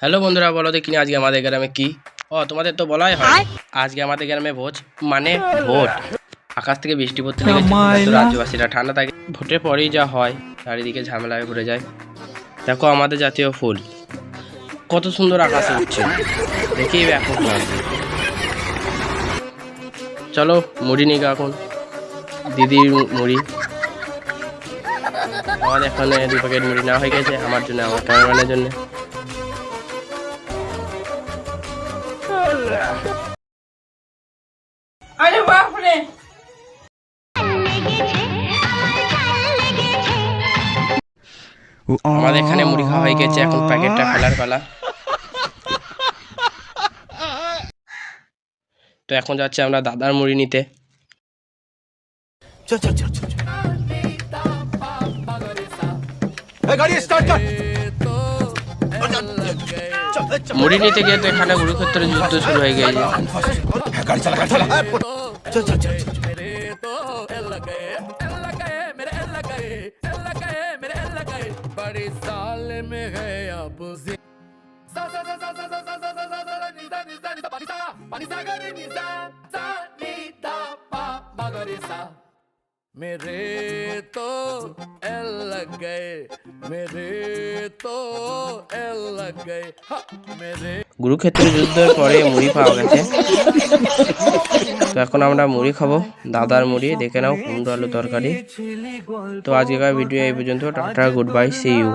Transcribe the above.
Hello বন্ধুরা, বলো দেখিনি আজকে আমাদের গ্রামে কি? তোমাদের তো বলাই হয় আজকে আমাদের গ্রামে ভোজ মানে ভোট। আকাশ থেকে বৃষ্টি পড়তে লেগেছে, তো রাজ্যবাসীরা ঠান্ডা থাকে। ভোটের পরেই যা হয়, চারিদিকে ঝামেলায় ভরে যায়। দেখো আমাদের জাতীয় ফুল কত সুন্দর আকাশে উঠছে, দেখেই ব্যাপক লাগবে। চলো মুড়ি নিগা এখন, দিদির মুড়ি। আমাদের এখানে 2 প্যাকেট মুড়ি নেওয়া হয়ে গেছে, আমার জন্য, আমার ক্যামেরাম্যানের জন্য। আরে বাপরে, আমাদের এখানে মুড়ি খাওয়া হয়ে গেছে, এখন প্যাকেটটা ফেলার পালা। তো এখন যাচ্ছে আমরা দাদার মুড়ি নিতে। মুড়ি নিতে গিয়ে তো এখানে কুরুক্ষেত্রের যুদ্ধ শুরু হয়ে গেছে। मेरे तो एल लग गए, मेरे तो एल लग गए, मेरे। কুরুক্ষেত্রের যুদ্ধের পরে মুড়ি পাওয়া গেছে, তো এখন আমরা মুড়ি খাবো, দাদার মুড়ি। দেখে নাও কুমড়ো আলু তরকারি। তো আজকের ভিডিও এই পর্যন্ত। Tata, good bye, see you.